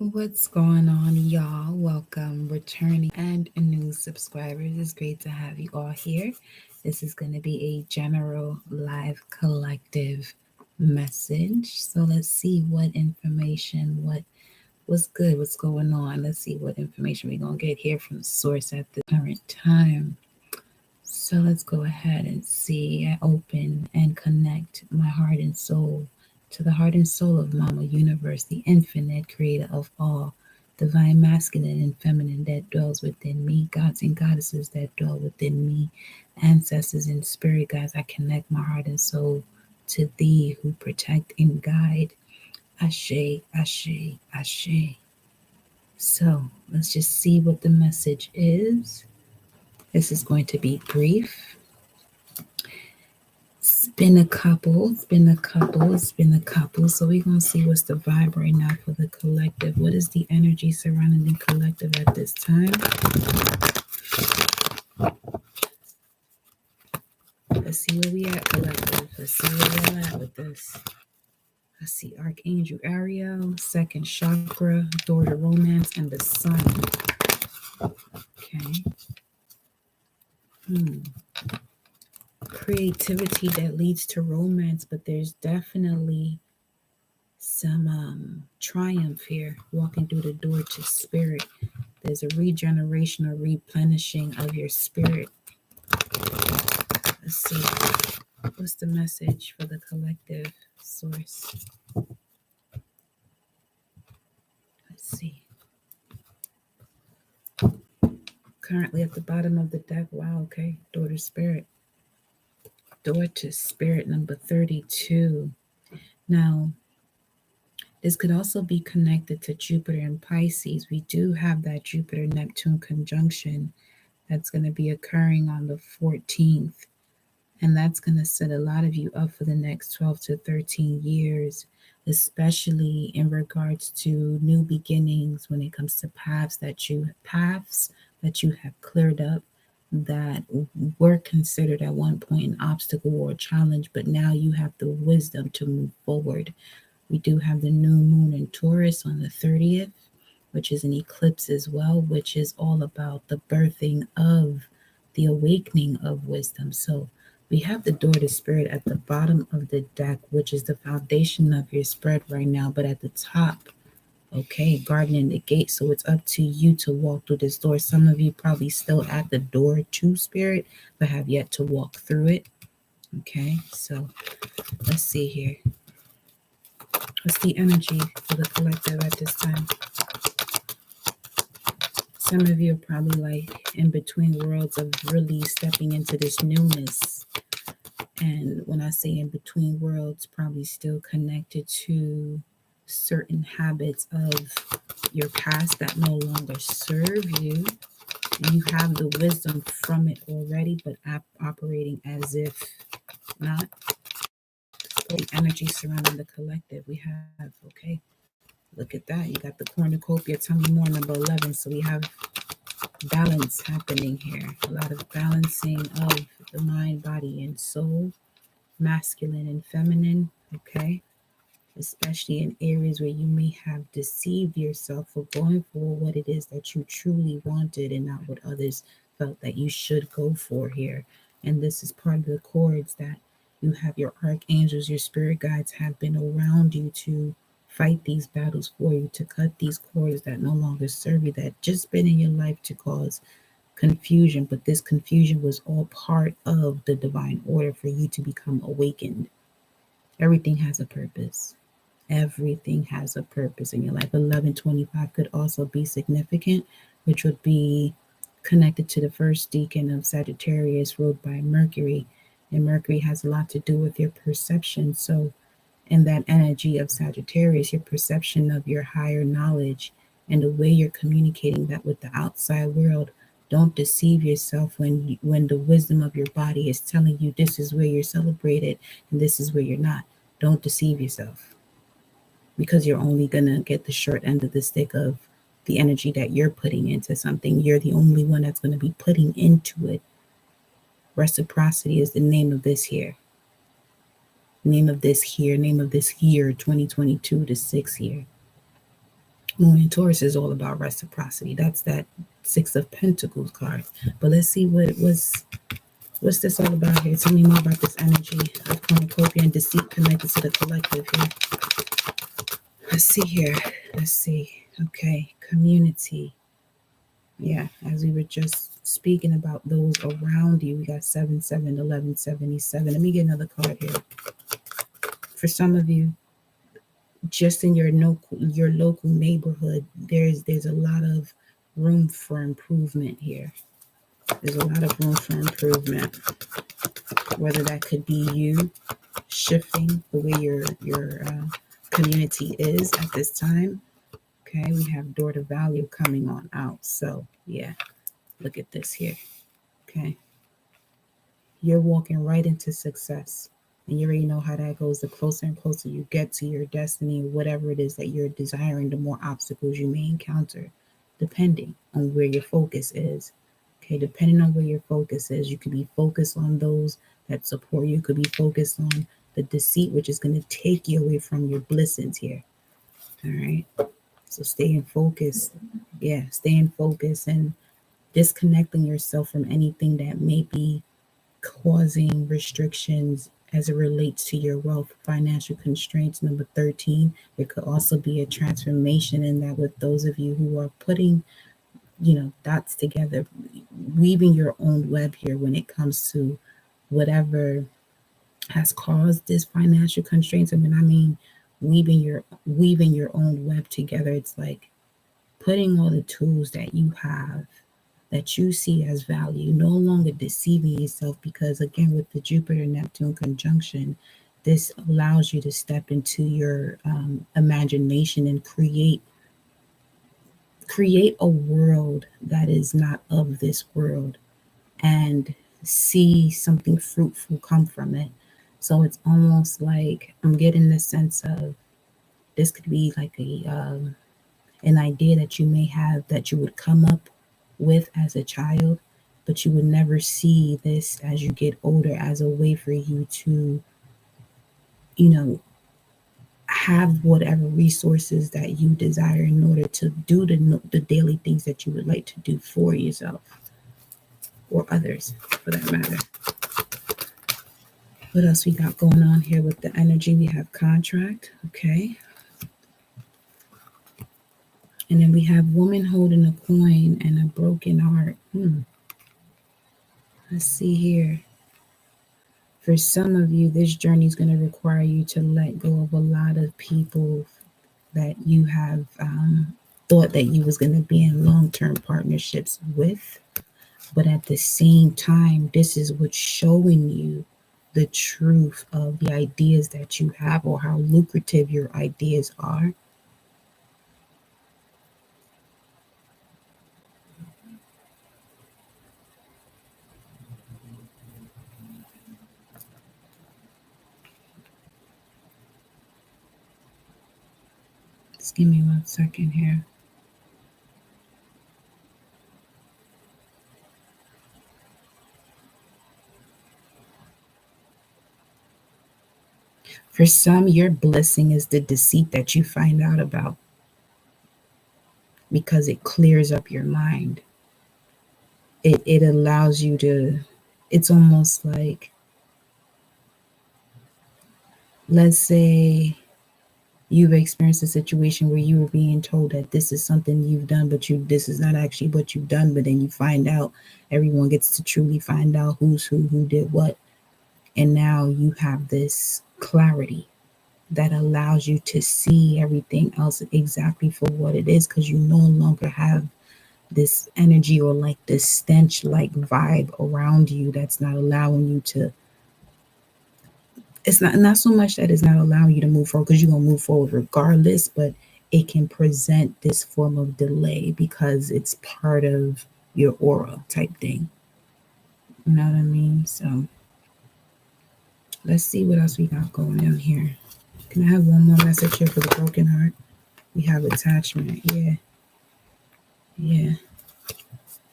What's going on, y'all? Welcome, returning and new subscribers. It's great to have you all here. This is going to be a general live collective message. So let's see what information, what's good, what's going on. Let's see what information we're going to get here from the source at the current time. So let's go ahead and see. I open and connect my heart and soul to the heart and soul of Mama Universe, the infinite creator of all, divine masculine and feminine that dwells within me, gods and goddesses that dwell within me, ancestors and spirit guides. I connect my heart and soul to thee who protect and guide. Ashe, ashe, ashe. So let's just see what the message is. This is going to be brief. It's been a couple. So we're going to see what's the vibe right now for the collective. What is the energy surrounding the collective at this time? Let's see where we at, collective. Let's see where we're at with this. Let's see, Archangel Ariel, second chakra, door to romance, and the sun. Okay. Creativity that leads to romance, but there's definitely some triumph here, walking through the door to spirit. There's a regeneration or replenishing of your spirit. Let's see, what's the message for the collective source? Let's see. Currently at the bottom of the deck. Wow, okay. Door to spirit. Door to spirit number 32. Now, this could also be connected to Jupiter and Pisces. We do have that Jupiter-Neptune conjunction that's going to be occurring on the 14th. And that's going to set a lot of you up for the next 12 to 13 years, especially in regards to new beginnings when it comes to paths that you have cleared up that were considered at one point an obstacle or a challenge, but now you have the wisdom to move forward. We do have the new moon in Taurus on the 30th, which is an eclipse as well, which is all about the birthing of the awakening of wisdom. So we have the door to spirit at the bottom of the deck, which is the foundation of your spread right now. But at the top, okay, gardening the gate. So it's up to you to walk through this door. Some of you probably still at the door to spirit, but have yet to walk through it. Okay, so let's see here. What's the energy for the collective at this time? Some of you are probably like in between worlds of really stepping into this newness. And when I say in between worlds, probably still connected to certain habits of your past that no longer serve you. You have the wisdom from it already, but operating as if not. The energy surrounding the collective we have, okay? Look at that. You got the cornucopia. Tell me more, number 11. So we have balance happening here. A lot of balancing of the mind, body, and soul, masculine and feminine, okay? Especially in areas where you may have deceived yourself for going for what it is that you truly wanted and not what others felt that you should go for here. And this is part of the chords that you have your archangels, your spirit guides have been around you to fight these battles for you, to cut these cords that no longer serve you, that just been in your life to cause confusion. But this confusion was all part of the divine order for you to become awakened. Everything has a purpose. Everything has a purpose in your life. 1125 could also be significant, which would be connected to the first decan of Sagittarius ruled by Mercury. And Mercury has a lot to do with your perception. So in that energy of Sagittarius, your perception of your higher knowledge and the way you're communicating that with the outside world. Don't deceive yourself when the wisdom of your body is telling you this is where you're celebrated and this is where you're not. Don't deceive yourself, because you're only going to get the short end of the stick of the energy that you're putting into something. You're the only one that's going to be putting into it. Reciprocity is the name of this here. Name of this year, 2022, the 6th year. Moon and Taurus is all about reciprocity. That's that Six of Pentacles card. But let's see what's this all about here. Tell me more about this energy of cornucopia and deceit connected to the collective here. Let's see here. Let's see. Okay, community. Yeah, as we were just speaking about those around you, we got 771177. Let me get another card here. For some of you, just in your local neighborhood, there's a lot of room for improvement here. There's a lot of room for improvement. Whether that could be you shifting the way your community is at this time. Okay, we have daughter value coming on out. So yeah, look at this here. Okay, you're walking right into success. And you already know how that goes. The closer and closer you get to your destiny, whatever it is that you're desiring, the more obstacles you may encounter, depending on where your focus is. Okay, depending on where your focus is, you could be focused on those that support you. You could be focused on the deceit, which is going to take you away from your blessings here. All right. So staying focused. Yeah, staying focused and disconnecting yourself from anything that may be causing restrictions as it relates to your wealth, financial constraints. Number 13, there could also be a transformation in that with those of you who are putting, dots together, weaving your own web here when it comes to whatever has caused this financial constraints. And when I mean weaving your own web together, it's like putting all the tools that you have that you see as value, no longer deceiving yourself, because again, with the Jupiter Neptune conjunction, this allows you to step into your imagination and create a world that is not of this world, and see something fruitful come from it. So it's almost like I'm getting the sense of this could be like an idea that you may have that you would come up with as a child, but you would never see this as you get older as a way for you to, you know, have whatever resources that you desire in order to do the daily things that you would like to do for yourself or others for that matter. What else we got going on here with the energy? We have contract. Okay. And then we have woman holding a coin and a broken heart. Let's see here. For some of you, this journey is going to require you to let go of a lot of people that you have thought that you was going to be in long-term partnerships with. But at the same time, this is what's showing you the truth of the ideas that you have or how lucrative your ideas are. Just give me 1 second here. For some, your blessing is the deceit that you find out about because it clears up your mind. It allows you to, it's almost like, let's say you've experienced a situation where you were being told that this is something you've done, but this is not actually what you've done, but then you find out, everyone gets to truly find out who's who did what. And now you have this clarity that allows you to see everything else exactly for what it is, because you no longer have this energy or like this stench like vibe around you that's not allowing you to, it's not so much that it's not allowing you to move forward, because you're going to move forward regardless, but it can present this form of delay because it's part of your aura type thing. You know what I mean? So let's see what else we got going on here. Can I have one more message here for the broken heart? We have attachment. Yeah.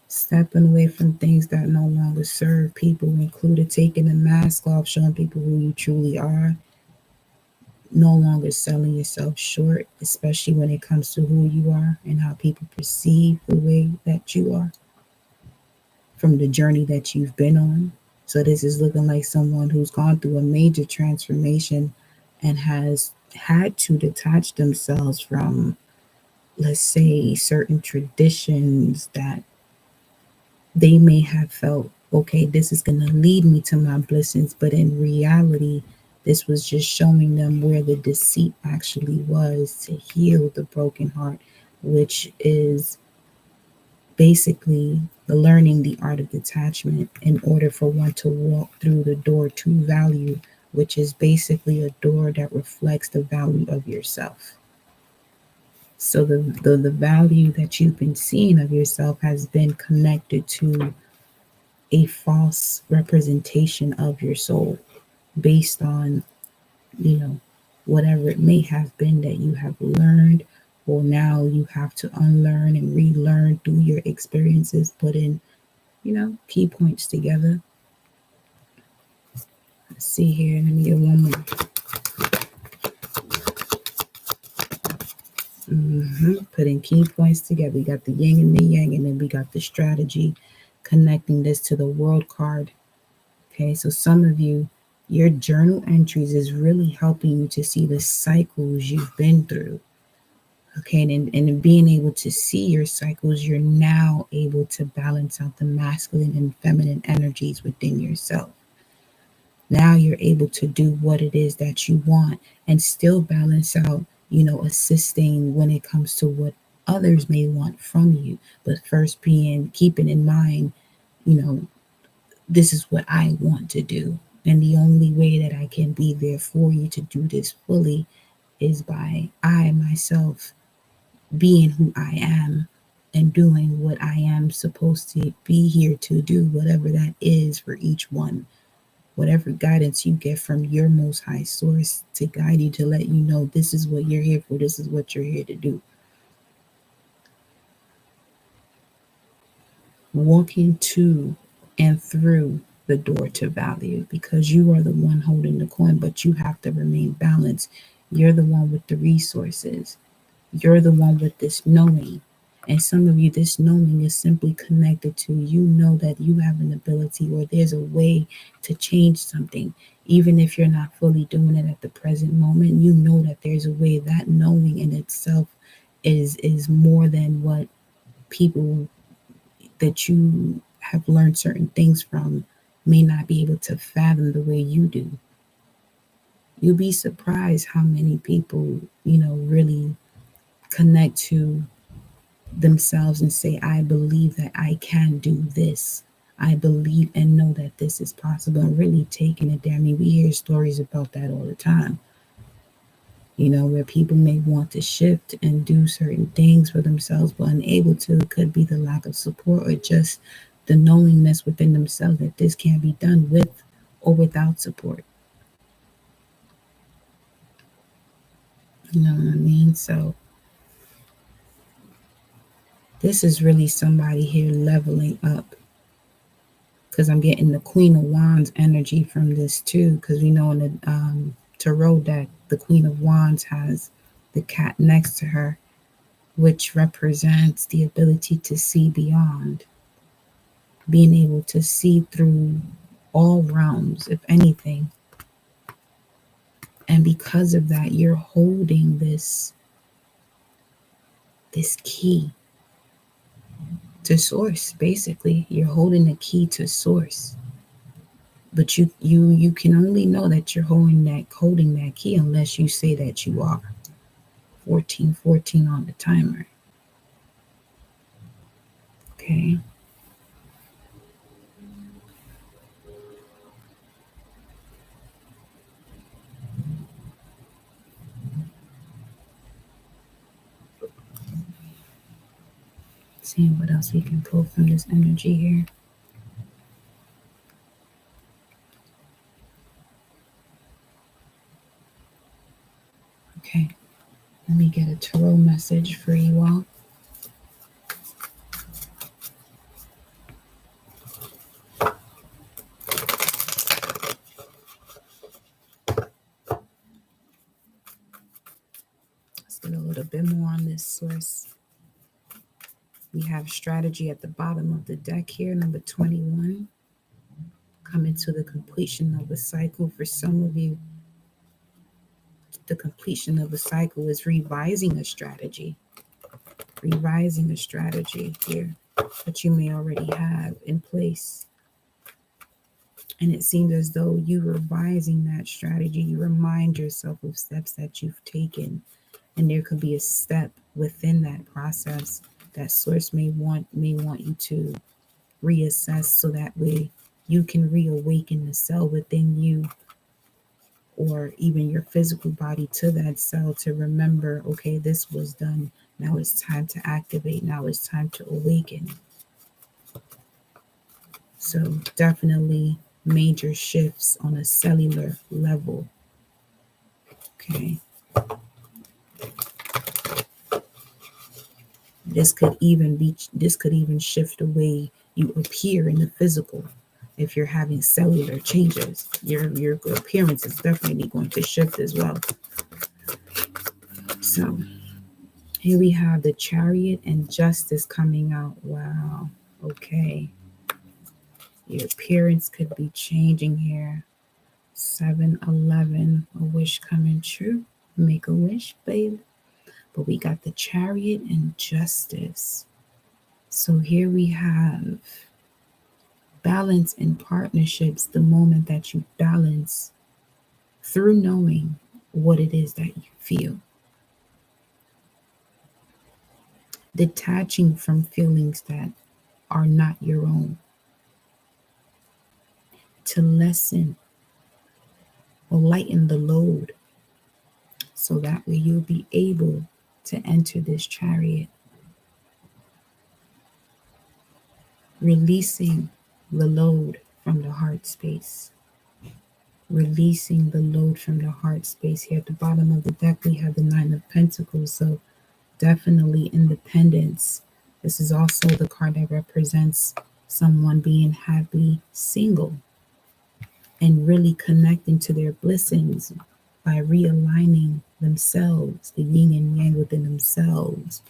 Stepping away from things that no longer serve people, included taking the mask off, showing people who you truly are. no longer selling yourself short, especially when it comes to who you are and how people perceive the way that you are from the journey that you've been on. So this is looking like someone who's gone through a major transformation and has had to detach themselves from, let's say, certain traditions that they may have felt, okay, this is going to lead me to my blessings, but in reality, this was just showing them where the deceit actually was to heal the broken heart, which is basically the learning the art of detachment in order for one to walk through the door to value, which is basically a door that reflects the value of yourself. So the value that you've been seeing of yourself has been connected to a false representation of your soul based on, you know, whatever it may have been that you have learned, or now you have to unlearn and relearn through your experiences, put in, key points together. Let's see here. Let me get one more. Putting key points together. We got the yin and the yang, and then we got the strategy connecting this to the world card. Okay, so some of you, your journal entries is really helping you to see the cycles you've been through. Okay, and being able to see your cycles, you're now able to balance out the masculine and feminine energies within yourself. Now you're able to do what it is that you want and still balance out, assisting when it comes to what others may want from you. But first being keeping in mind, you know, this is what I want to do. And the only way that I can be there for you to do this fully is by I myself being who I am and doing what I am supposed to be here to do, whatever that is for each one. Whatever guidance you get from your most high source to guide you, to let you know this is what you're here for, this is what you're here to do. Walking to and through the door to value, because you are the one holding the coin, but you have to remain balanced. You're the one with the resources. You're the one with this knowing. And some of you, this knowing is simply connected to, that you have an ability or there's a way to change something. Even if you're not fully doing it at the present moment, you know that there's a way. That knowing in itself is more than what people that you have learned certain things from may not be able to fathom the way you do. You'll be surprised how many people, really connect to themselves and say, I believe that I can do this. I believe and know that this is possible, and really taking it there. I mean, we hear stories about that all the time, where people may want to shift and do certain things for themselves, but unable to. It could be the lack of support or just the knowingness within themselves that this can't be done with or without support. You know what I mean? So this is really somebody here leveling up, because I'm getting the Queen of Wands energy from this too, because we know in the tarot deck, the Queen of Wands has the cat next to her, which represents the ability to see beyond, being able to see through all realms, if anything. And because of that, you're holding this key to source. Basically, you're holding the key to source. But you can only know that you're holding that key unless you say that you are. 1414 on the timer. Okay. Seeing what else we can pull from this energy here. Okay. Let me get a tarot message for you all. Get a little bit more on this source. We have strategy at the bottom of the deck here, number 21. Coming to the completion of a cycle. For some of you, the completion of a cycle is revising a strategy. Revising a strategy here that you may already have in place. And it seems as though you revising that strategy, you remind yourself of steps that you've taken. And there could be a step within that process that source may want you to reassess, so that way you can reawaken the cell within you, or even your physical body, to that cell to remember, okay, this was done. Now it's time to activate. Now it's time to awaken. So definitely major shifts on a cellular level. Okay. This could even shift the way you appear in the physical. If you're having cellular changes, your appearance is definitely going to shift as well. So here we have the Chariot and Justice coming out. Wow. Okay. Your appearance could be changing here. 7-11, a wish coming true. Make a wish, babe. But we got the Chariot and Justice. So here we have balance in partnerships, the moment that you balance through knowing what it is that you feel. Detaching from feelings that are not your own. To lessen or lighten the load, so that way you'll be able to enter this Chariot. Releasing the load from the heart space. Releasing the load from the heart space. Here at the bottom of the deck, we have the Nine of Pentacles. So definitely independence. This is also the card that represents someone being happy single and really connecting to their blessings by realigning themselves, the yin and yang within themselves.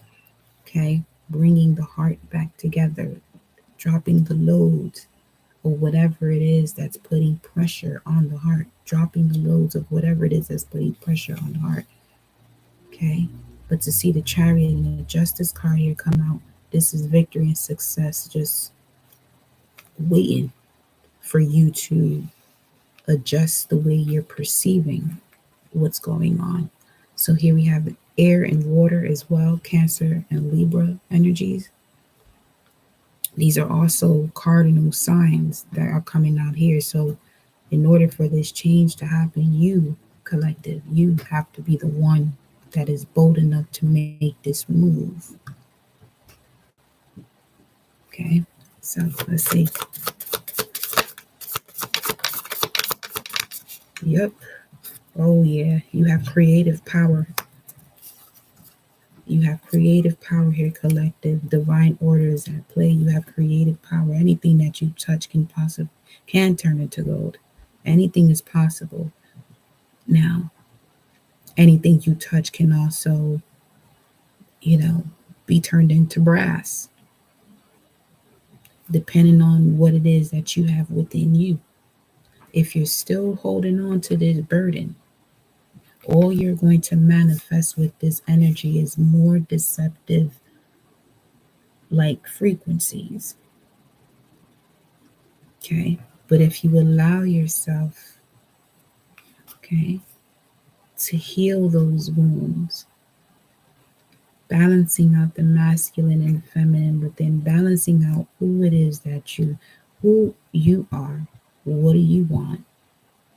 Okay, bringing the heart back together, dropping the loads or whatever it is that's putting pressure on the heart, dropping the loads of whatever it is that's putting pressure on the heart. Okay, but to see the Chariot and the Justice card here come out, this is victory and success, just waiting for you to adjust the way you're perceiving what's going on. So here we have air and water as well, Cancer and Libra energies. These are also cardinal signs that are coming out here. So in order for this change to happen, you, collective, you have to be the one that is bold enough to make this move. Okay, so let's see. Yep. Oh yeah, you have creative power. You have creative power here, collective. Divine order is at play. You have creative power. Anything that you touch can turn into gold. Anything is possible. Now, anything you touch can also, be turned into brass, depending on what it is that you have within you. If you're still holding on to this burden, all you're going to manifest with this energy is more deceptive, like frequencies. Okay. But if you allow yourself, okay, to heal those wounds, balancing out the masculine and feminine within, balancing out who it is who you are, what do you want,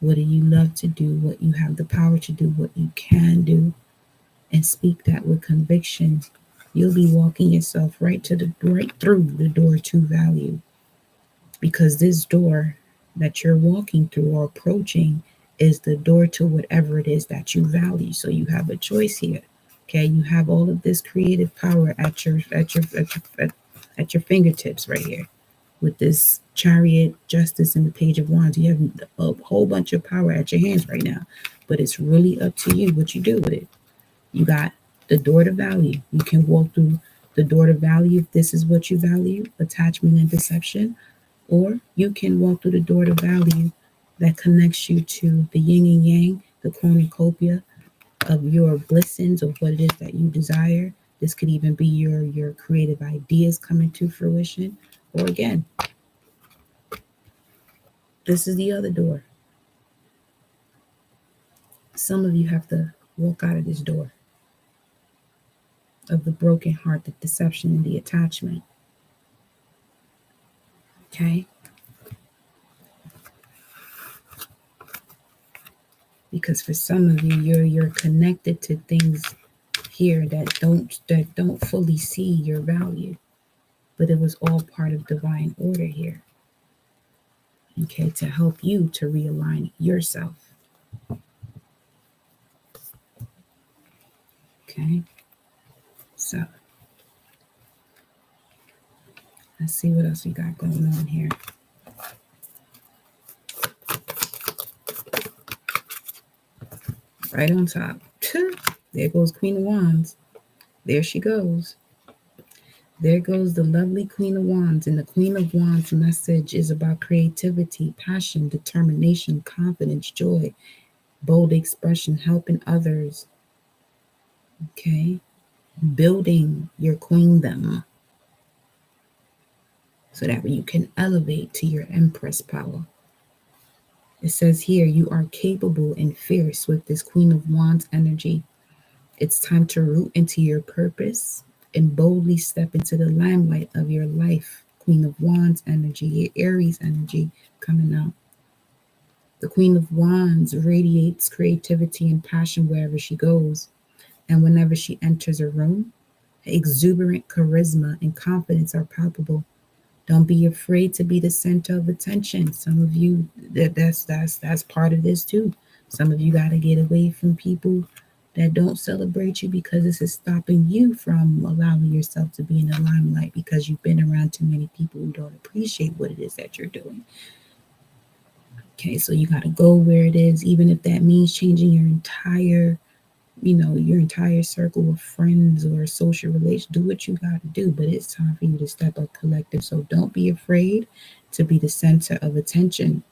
what do you love to do, what you have the power to do, what you can do, and speak that with conviction, you'll be walking yourself right through the door to value. Because this door that you're walking through or approaching is the door to whatever it is that you value. So you have a choice here. Okay, you have all of this creative power at your fingertips right here. With this Chariot, Justice, and the Page of Wands, you have a whole bunch of power at your hands right now. But it's really up to you what you do with it. You got The door to value. You can walk through the door to value if this is what you value, attachment and deception, or you can walk through the door to value that connects you to the yin and yang, the cornucopia of your blessings of what it is that you desire. This could even be your creative ideas coming to fruition. Or again, this is the other door. Some of you have to walk out of this door of the broken heart, the deception, and the attachment. Okay? Because for some of you, you're connected to things here that don't fully see your value, but it was all part of divine order here. Okay, to help you to realign yourself. Okay, so let's see what else we got going on here. Right on top. There goes Queen of Wands. There she goes. There goes the lovely Queen of Wands. And the Queen of Wands message is about creativity, passion, determination, confidence, joy, bold expression, helping others. Okay? Building your queendom so that you can elevate to your empress power. It says here, you are capable and fierce with this Queen of Wands energy. It's time to root into your purpose and boldly step into the limelight of your life. Queen of Wands energy, your Aries energy coming out. The Queen of Wands radiates creativity and passion wherever she goes. And whenever she enters a room, exuberant charisma and confidence are palpable. Don't be afraid to be the center of attention. Some of you, that's part of this too. Some of you got to get away from people that don't celebrate you because this is stopping you from allowing yourself to be in the limelight because you've been around too many people who don't appreciate what it is that you're doing. Okay, so you got to go where it is, even if that means changing your entire circle of friends or social relations. Do what you got to do, but it's time for you to step up collective. So don't be afraid to be the center of attention.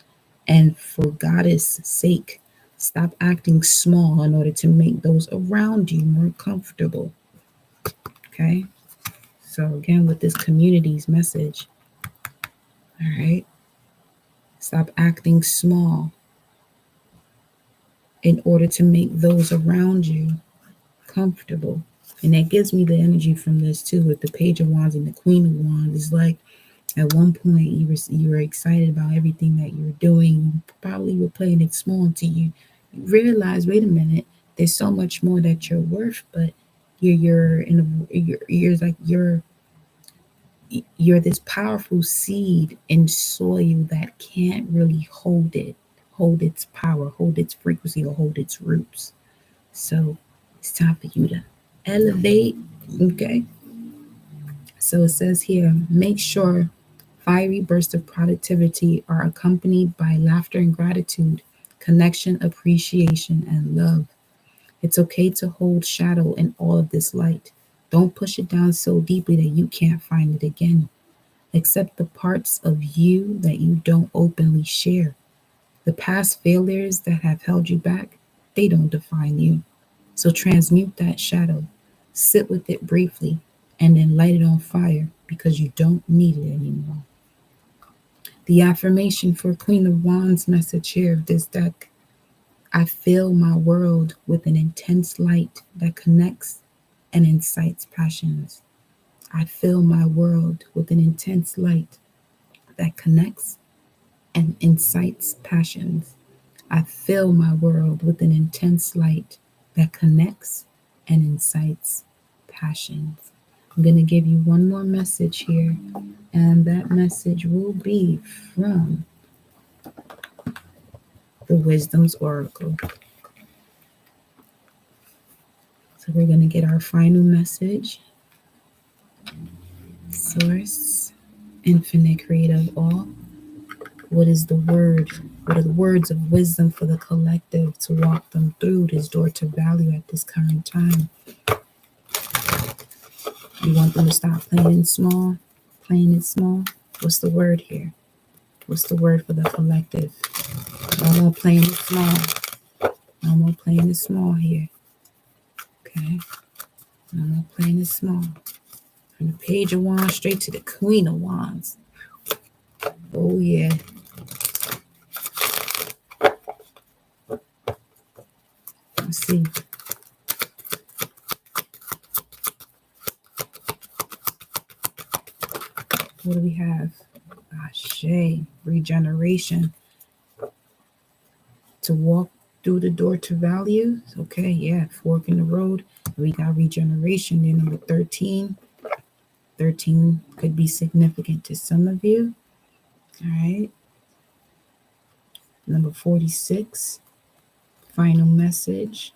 And for Goddess' sake, stop acting small in order to make those around you more comfortable. Okay? So again, with this community's message, all right? Stop acting small in order to make those around you comfortable. And that gives me the energy from this too, with the Page of Wands and the Queen of Wands. It's like at one point you were excited about everything that you were doing. You probably were playing it small until you realize, wait a minute, there's so much more that you're worth. But you're this powerful seed in soil that can't really hold its power, hold its frequency, or hold its roots. So it's time for you to elevate. Okay. So it says here, make sure fiery bursts of productivity are accompanied by laughter and gratitude, connection, appreciation, and love. It's okay to hold shadow in all of this light. Don't push it down so deeply that you can't find it again. Accept the parts of you that you don't openly share. The past failures that have held you back, they don't define you. So transmute that shadow, sit with it briefly, and then light it on fire because you don't need it anymore. The affirmation for Queen of Wands message here of this deck: I fill my world with an intense light that connects and incites passions. I fill my world with an intense light that connects and incites passions. I fill my world with an intense light that connects and incites passions. I'm going to give you one more message here, and that message will be from the Wisdom's Oracle. So we're going to get our final message. Source, infinite creative all. What is the word? What are the words of wisdom for the collective to walk them through this door to value at this current time? You want them to stop playing small, playing it small. What's the word here? What's the word for the collective? No more playing it small. No more playing it small here. Okay? No more playing it small. From the Page of Wands straight to the Queen of Wands. Oh, yeah. Let's see. What do we have? Ashe, regeneration. To walk through the door to value. Okay, yeah, fork in the road. We got regeneration there, number 13. 13 could be significant to some of you. All right. Number 46, final message.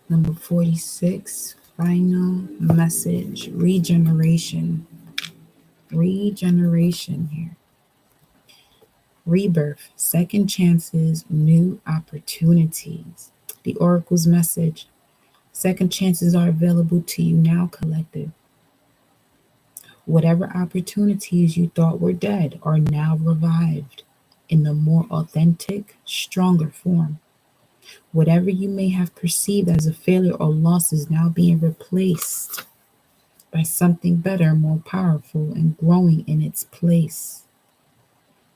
Number 46, final message, regeneration. Regeneration here. Rebirth, second chances, new opportunities. The Oracle's message. Second chances are available to you now, collective. Whatever opportunities you thought were dead are now revived in the more authentic, stronger form. Whatever you may have perceived as a failure or loss is now being replaced by something better, more powerful, and growing in its place.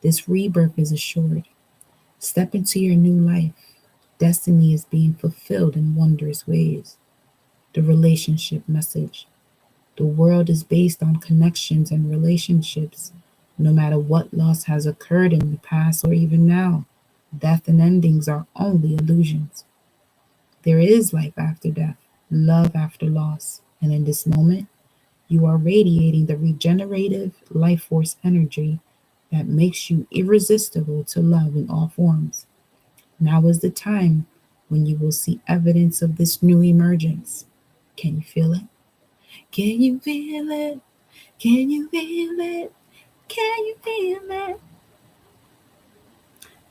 This rebirth is assured. Step into your new life. Destiny is being fulfilled in wondrous ways. The relationship message. The world is based on connections and relationships. No matter what loss has occurred in the past or even now, death and endings are only illusions. There is life after death, love after loss, and in this moment, you are radiating the regenerative life force energy that makes you irresistible to love in all forms. Now is the time when you will see evidence of this new emergence. Can you feel it? Can you feel it? Can you feel it? Can you feel it?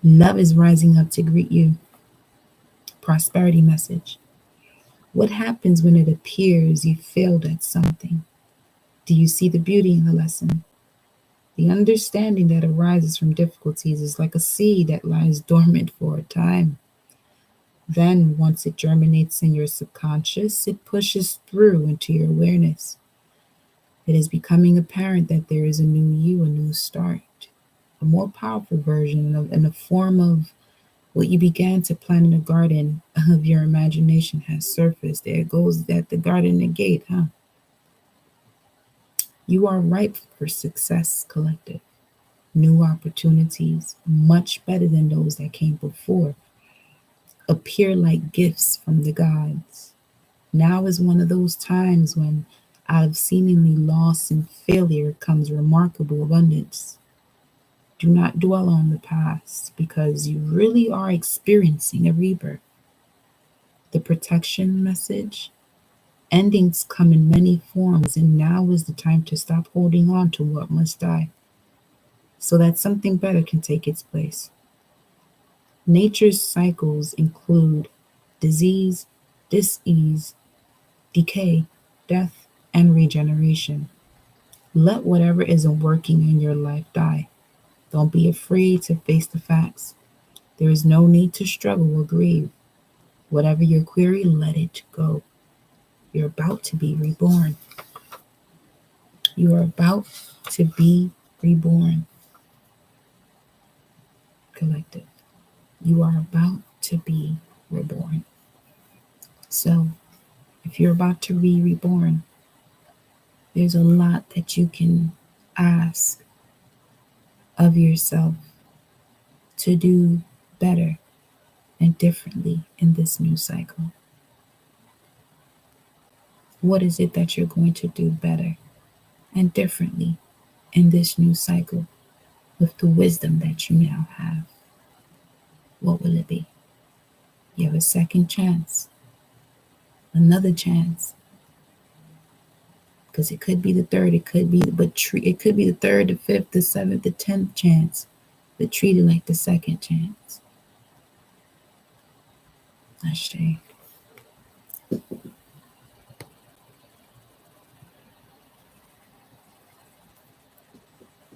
Love is rising up to greet you. Prosperity message. What happens when it appears you failed at something? Do you see the beauty in the lesson? The understanding that arises from difficulties is like a seed that lies dormant for a time. Then, once it germinates in your subconscious, it pushes through into your awareness. It is becoming apparent that there is a new you, a new start, a more powerful version in the form of what you began to plant in the garden of your imagination has surfaced. There goes that the garden and gate, huh? You are ripe for success, collective. New opportunities, much better than those that came before, appear like gifts from the gods. Now is one of those times when out of seemingly loss and failure comes remarkable abundance. Do not dwell on the past because you really are experiencing a rebirth. The protection message. Endings come in many forms, and now is the time to stop holding on to what must die so that something better can take its place. Nature's cycles include disease, dis-ease, decay, death, and regeneration. Let whatever isn't working in your life die. Don't be afraid to face the facts. There is no need to struggle or grieve. Whatever your query, let it go. You're about to be reborn. You are about to be reborn, collective. You are about to be reborn. So, if you're about to be reborn, there's a lot that you can ask of yourself to do better and differently in this new cycle. What is it that you're going to do better and differently in this new cycle with the wisdom that you now have? What will it be? You have a second chance, another chance, because it could be the third, it could be, it could be the third, the fifth, the seventh, the 10th chance, but treat it like the second chance. Ashe.